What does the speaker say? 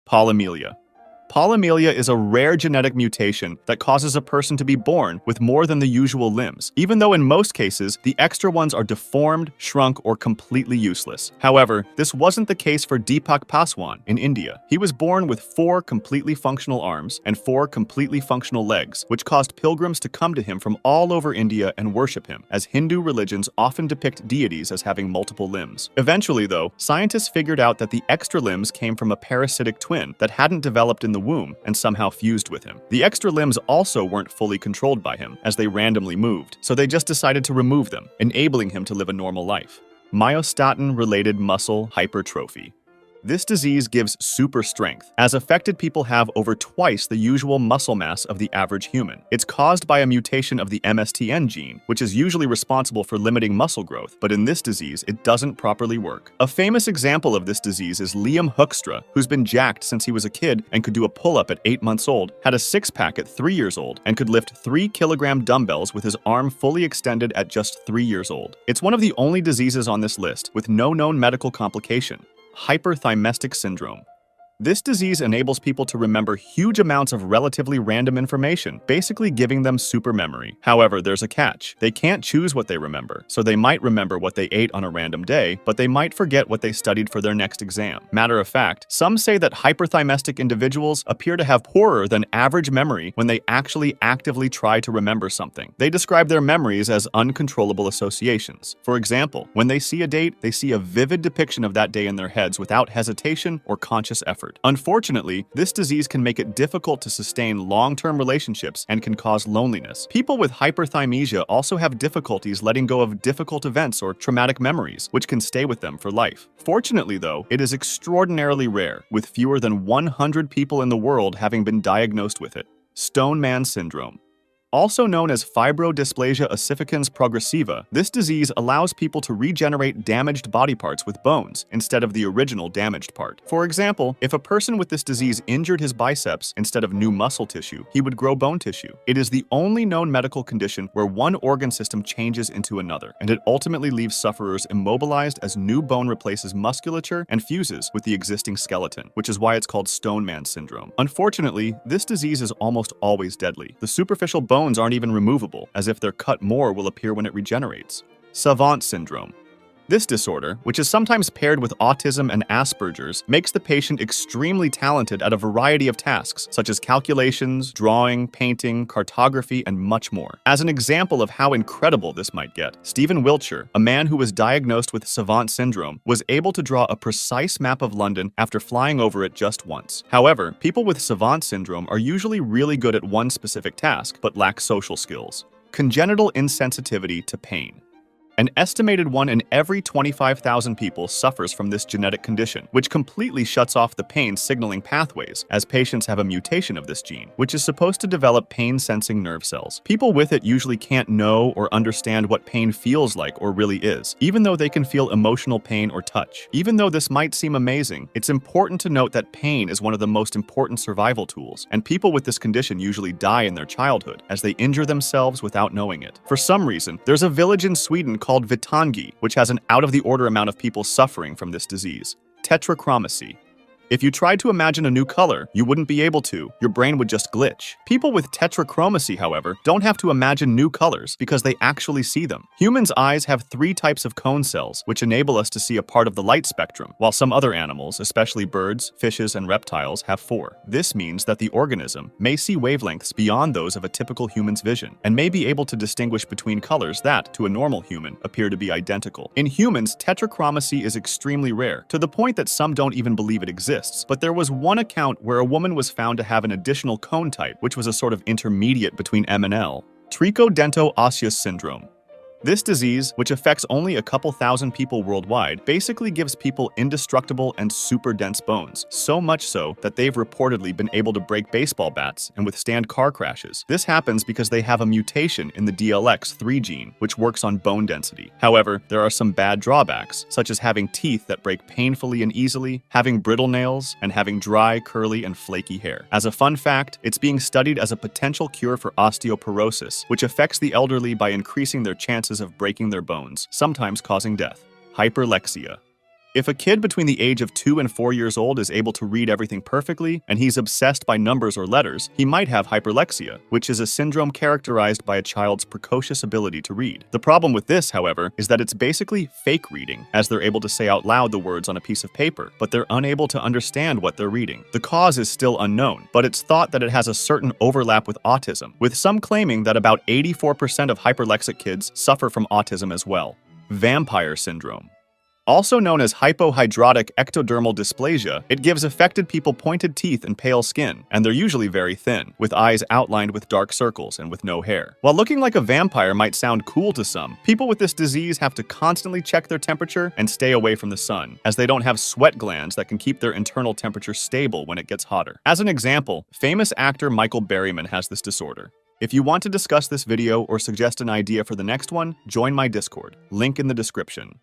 Polymelia. Polymelia is a rare genetic mutation that causes a person to be born with more than the usual limbs, even though in most cases, the extra ones are deformed, shrunk, or completely useless. However, this wasn't the case for Deepak Paswan in India. He was born with 4 completely functional arms and 4 completely functional legs, which caused pilgrims to come to him from all over India and worship him, as Hindu religions often depict deities as having multiple limbs. Eventually, though, scientists figured out that the extra limbs came from a parasitic twin that hadn't developed in the womb and somehow fused with him. The extra limbs also weren't fully controlled by him, as they randomly moved, so they just decided to remove them, enabling him to live a normal life. Myostatin-related muscle hypertrophy. This disease gives super strength, as affected people have over twice the usual muscle mass of the average human. It's caused by a mutation of the MSTN gene, which is usually responsible for limiting muscle growth, but in this disease, it doesn't properly work. A famous example of this disease is Liam Hoekstra, who's been jacked since he was a kid and could do a pull-up at 8 months old, had a six-pack at 3 years old, and could lift 3-kilogram dumbbells with his arm fully extended at just 3 years old. It's one of the only diseases on this list with no known medical complication. Hyperthymestic syndrome. This disease enables people to remember huge amounts of relatively random information, basically giving them super memory. However, there's a catch. They can't choose what they remember, so they might remember what they ate on a random day, but they might forget what they studied for their next exam. Matter of fact, some say that hyperthymestic individuals appear to have poorer than average memory when they actually actively try to remember something. They describe their memories as uncontrollable associations. For example, when they see a date, they see a vivid depiction of that day in their heads without hesitation or conscious effort. Unfortunately, this disease can make it difficult to sustain long-term relationships and can cause loneliness. People with hyperthymesia also have difficulties letting go of difficult events or traumatic memories, which can stay with them for life. Fortunately, though, it is extraordinarily rare, with fewer than 100 people in the world having been diagnosed with it. Stone Man syndrome. Also known as fibrodysplasia ossificans progressiva, this disease allows people to regenerate damaged body parts with bones instead of the original damaged part. For example, if a person with this disease injured his biceps instead of new muscle tissue, he would grow bone tissue. It is the only known medical condition where one organ system changes into another, and it ultimately leaves sufferers immobilized as new bone replaces musculature and fuses with the existing skeleton, which is why it's called Stone Man syndrome. Unfortunately, this disease is almost always deadly. The superficial bones aren't even removable, as if they're cut more will appear when it regenerates. Savant syndrome. This disorder, which is sometimes paired with autism and Asperger's, makes the patient extremely talented at a variety of tasks, such as calculations, drawing, painting, cartography, and much more. As an example of how incredible this might get, Stephen Wiltshire, a man who was diagnosed with savant syndrome, was able to draw a precise map of London after flying over it just once. However, people with savant syndrome are usually really good at one specific task, but lack social skills. Congenital insensitivity to pain. An estimated 1 in every 25,000 people suffers from this genetic condition, which completely shuts off the pain signaling pathways, as patients have a mutation of this gene, which is supposed to develop pain-sensing nerve cells. People with it usually can't know or understand what pain feels like or really is, even though they can feel emotional pain or touch. Even though this might seem amazing, it's important to note that pain is one of the most important survival tools, and people with this condition usually die in their childhood, as they injure themselves without knowing it. For some reason, there's a village in Sweden called Vittangi, which has an out-of-the-order amount of people suffering from this disease. Tetrachromacy. If you tried to imagine a new color, you wouldn't be able to. Your brain would just glitch. People with tetrachromacy, however, don't have to imagine new colors because they actually see them. Humans' eyes have 3 types of cone cells, which enable us to see a part of the light spectrum, while some other animals, especially birds, fishes, and reptiles, have 4. This means that the organism may see wavelengths beyond those of a typical human's vision, and may be able to distinguish between colors that, to a normal human, appear to be identical. In humans, tetrachromacy is extremely rare, to the point that some don't even believe it exists. But there was one account where a woman was found to have an additional cone type, which was a sort of intermediate between M and L. Trichodento-osseous syndrome. This disease, which affects only a couple thousand people worldwide, basically gives people indestructible and super dense bones, so much so that they've reportedly been able to break baseball bats and withstand car crashes. This happens because they have a mutation in the DLX3 gene, which works on bone density. However, there are some bad drawbacks, such as having teeth that break painfully and easily, having brittle nails, and having dry, curly, and flaky hair. As a fun fact, it's being studied as a potential cure for osteoporosis, which affects the elderly by increasing their chances of breaking their bones, sometimes causing death. Hyperlexia. If a kid between the age of 2 and 4 years old is able to read everything perfectly, and he's obsessed by numbers or letters, he might have hyperlexia, which is a syndrome characterized by a child's precocious ability to read. The problem with this, however, is that it's basically fake reading, as they're able to say out loud the words on a piece of paper, but they're unable to understand what they're reading. The cause is still unknown, but it's thought that it has a certain overlap with autism, with some claiming that about 84% of hyperlexic kids suffer from autism as well. Vampire syndrome. Also known as hypohidrotic ectodermal dysplasia, it gives affected people pointed teeth and pale skin, and they're usually very thin, with eyes outlined with dark circles and with no hair. While looking like a vampire might sound cool to some, people with this disease have to constantly check their temperature and stay away from the sun, as they don't have sweat glands that can keep their internal temperature stable when it gets hotter. As an example, famous actor Michael Berryman has this disorder. If you want to discuss this video or suggest an idea for the next one, join my Discord, link in the description.